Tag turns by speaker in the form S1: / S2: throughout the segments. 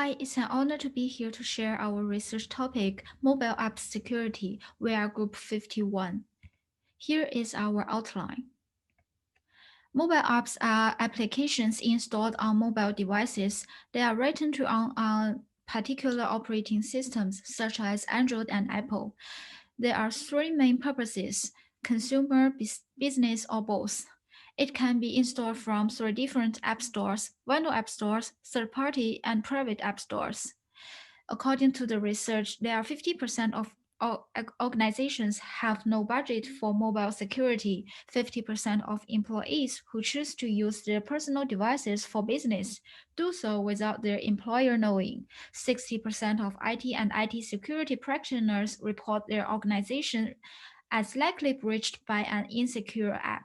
S1: Hi, it's an honor to be here to share our research topic, mobile app security. We are Group 51. Here is our outline. Mobile apps are applications installed on mobile devices. They are written to on particular operating systems such as Android and Apple. There are three main purposes: consumer, business, or both. It can be installed from three different app stores: vendor app stores, third party, and private app stores. According to the research, there are 50% of organizations have no budget for mobile security. 50% of employees who choose to use their personal devices for business do so without their employer knowing. 60% of IT and IT security practitioners report their organization as likely breached by an insecure app.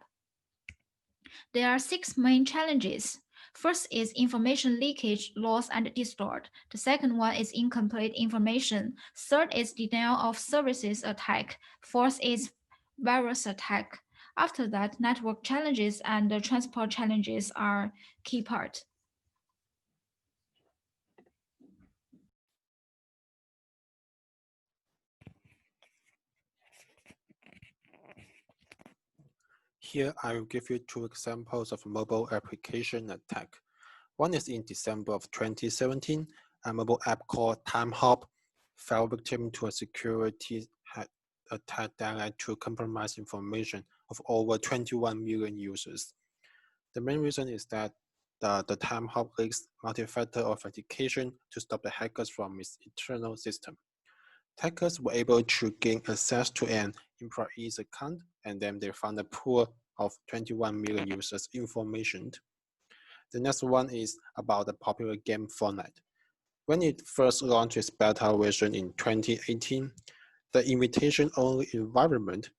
S1: There are six main challenges. First is information leakage, loss, and distort. The second one is incomplete information. Third is denial of services attack. Fourth is virus attack. After that, network challenges and the transport challenges are key part.
S2: Here, I will give you two examples of mobile application attack. One is in December of 2017, a mobile app called TimeHop fell victim to a security attack that led to compromised information of over 21 million users. The main reason is that the TimeHop leaks multi-factor authentication to stop the hackers from its internal system. Hackers were able to gain access to an employee's account, and then they found a pool of 21 million users' information. The next one is about the popular game Fortnite. When it first launched its beta version in 2018, the invitation-only environment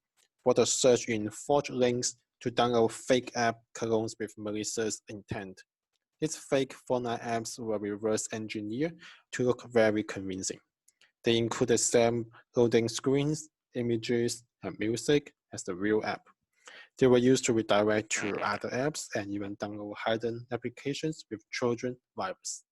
S2: brought a surge in forged links to download fake app clones with malicious intent. These fake Fortnite apps were reverse engineered to look very convincing. They include the same loading screens, images, and music as the real app. They were used to redirect to other apps and even download hidden applications with Trojan virus.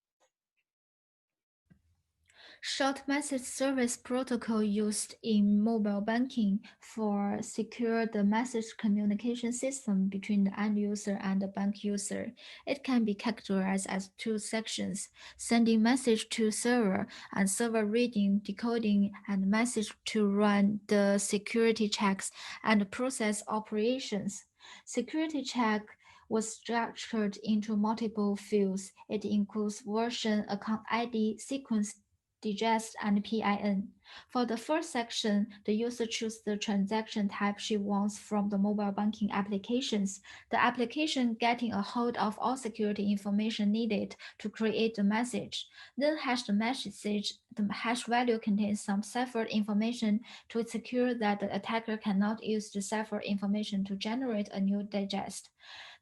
S1: Short message service protocol used in mobile banking for secure the message communication system between the end user and the bank user. It can be categorized as two sections: sending message to server and server reading, decoding, and message to run the security checks and process operations. Security check was structured into multiple fields. It includes version, account ID, sequence, digest, and PIN. For the first section, the user chooses the transaction type she wants from the mobile banking applications. The application getting a hold of all security information needed to create the message. Then hash the message. The hash value contains some ciphered information to secure that the attacker cannot use the ciphered information to generate a new digest.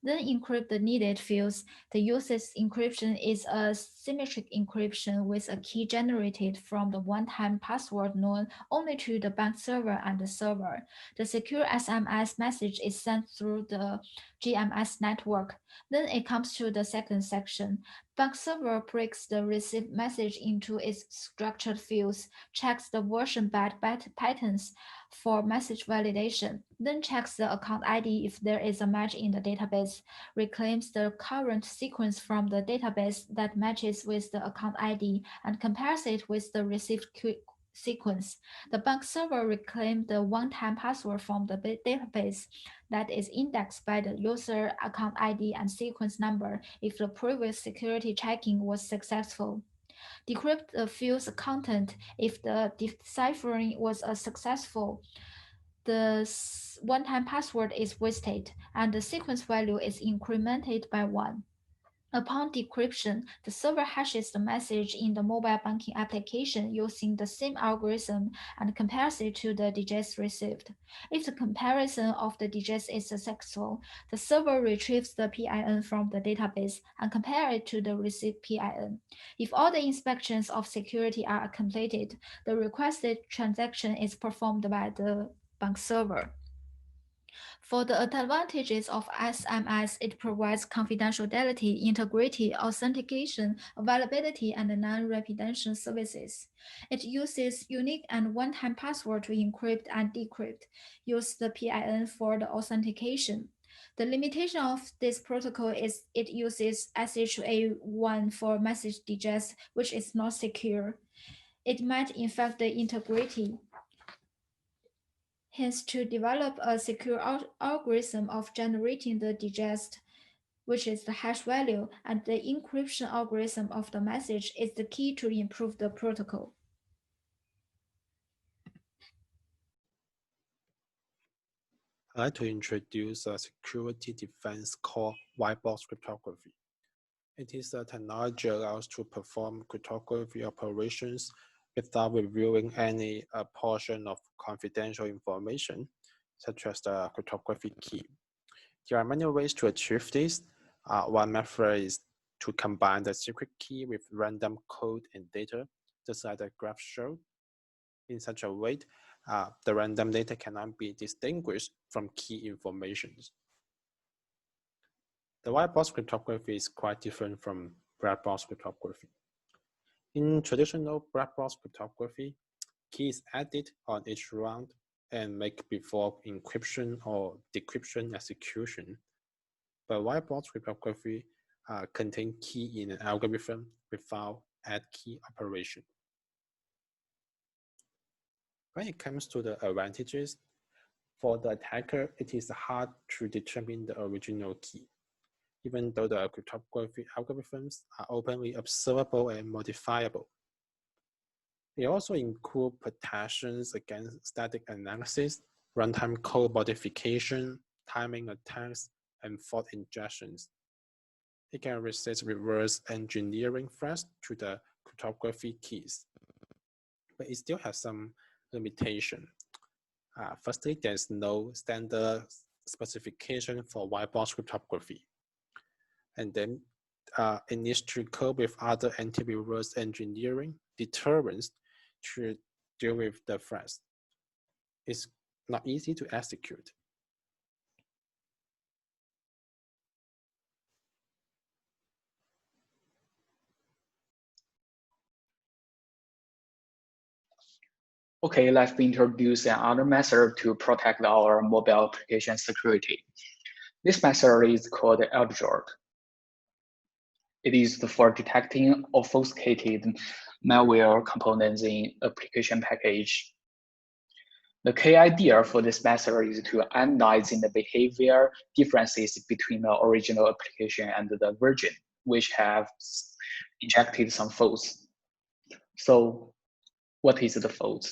S1: Then encrypt the needed fields. The user's encryption is a symmetric encryption with a key generated from the one-time password known only to the bank server and the server. The secure SMS message is sent through the GMS network. Then it comes to the second section. Bank server breaks the received message into its structured fields, checks the version patterns for message validation, then checks the account ID if there is a match in the database, reclaims the current sequence from the database that matches with the account ID, and compares it with the received sequence. The bank server reclaims the one-time password from the database that is indexed by the user account ID and sequence number if the previous security checking was successful. Decrypt the field's content if the deciphering was successful. The one-time password is wasted and the sequence value is incremented by 1. Upon decryption, the server hashes the message in the mobile banking application using the same algorithm and compares it to the digits received. If the comparison of the digits is successful, the server retrieves the PIN from the database and compares it to the received PIN. If all the inspections of security are completed, the requested transaction is performed by the bank server. For the advantages of SMS, it provides confidentiality, integrity, authentication, availability, and non-repetition services. It uses unique and one-time password to encrypt and decrypt. Use the PIN for the authentication. The limitation of this protocol is it uses SHA-1 for message digest, which is not secure. It might infect the integrity. Hence, to develop a secure algorithm of generating the digest, which is the hash value, and the encryption algorithm of the message is the key to improve the protocol.
S2: I'd like to introduce a security defense called white box cryptography. It is a technology that allows to perform cryptography operations without revealing any portion of confidential information, such as the cryptography key. There are many ways to achieve this. One method is to combine the secret key with random code and data, just like the graph showed. In such a way, the random data cannot be distinguished from key information. The white box cryptography is quite different from black box cryptography. In traditional black box cryptography, keys added on each round and make before encryption or decryption execution. But white box cryptography contain key in an algorithm without add key operation. When it comes to the advantages, for the attacker, it is hard to determine the original key, even though the cryptography algorithms are openly observable and modifiable. They also include protections against static analysis, runtime code modification, timing attacks, and fault injections. It can resist reverse engineering threats to the cryptography keys, but it still has some limitation. Firstly, there's no standard specification for white box cryptography. And then it needs to cope with other anti-reverse engineering deterrents to deal with the threats. It's not easy to execute.
S3: Okay, let's introduce another method to protect our mobile application security. This method is called Eldjord. It is used for detecting obfuscated malware components in application package. The key idea for this method is to analyze the behavior differences between the original application and the version, which have injected some faults. So what is the fault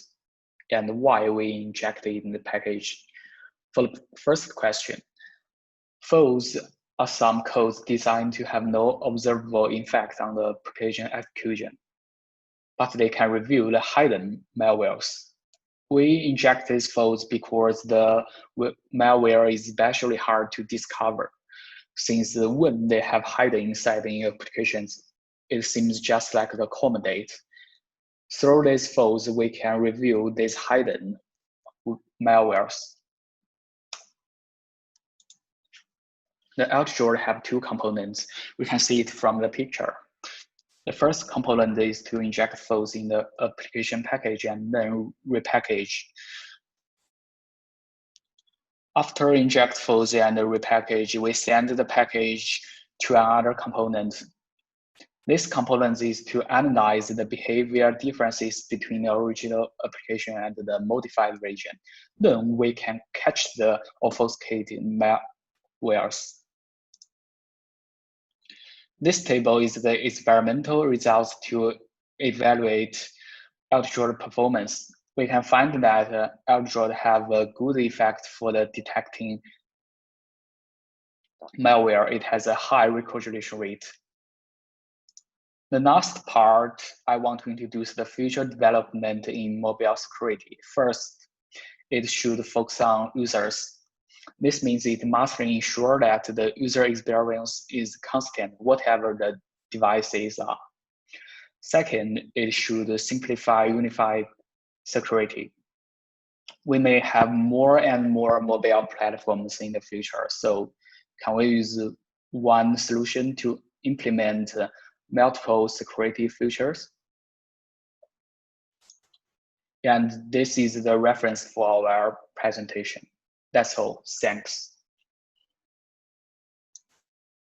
S3: and why we injected in the package? For the first question, faults are some codes designed to have no observable effect on the application execution, but they can reveal the hidden malwares. We inject these faults because the malware is especially hard to discover, since when they have hidden inside in applications, it seems just like the common date. Through these faults, we can reveal these hidden malwares. The Eldjord have two components. We can see it from the picture. The first component is to inject faults in the application package and then repackage. After inject faults and repackage, we send the package to another component. This component is to analyze the behavior differences between the original application and the modified version. Then we can catch the obfuscated malwares. This table is the experimental results to evaluate Eldjord performance. We can find that Eldjord have a good effect for the detecting malware. It has a high reconciliation rate. The last part, I want to introduce the future development in mobile security. First, it should focus on users. This means it must ensure that the user experience is constant, whatever the devices are. Second, it should simplify unified security. we may have more and more mobile platforms in the future. So can we use one solution to implement multiple security features? And this is the reference for our presentation. That's all. Thanks.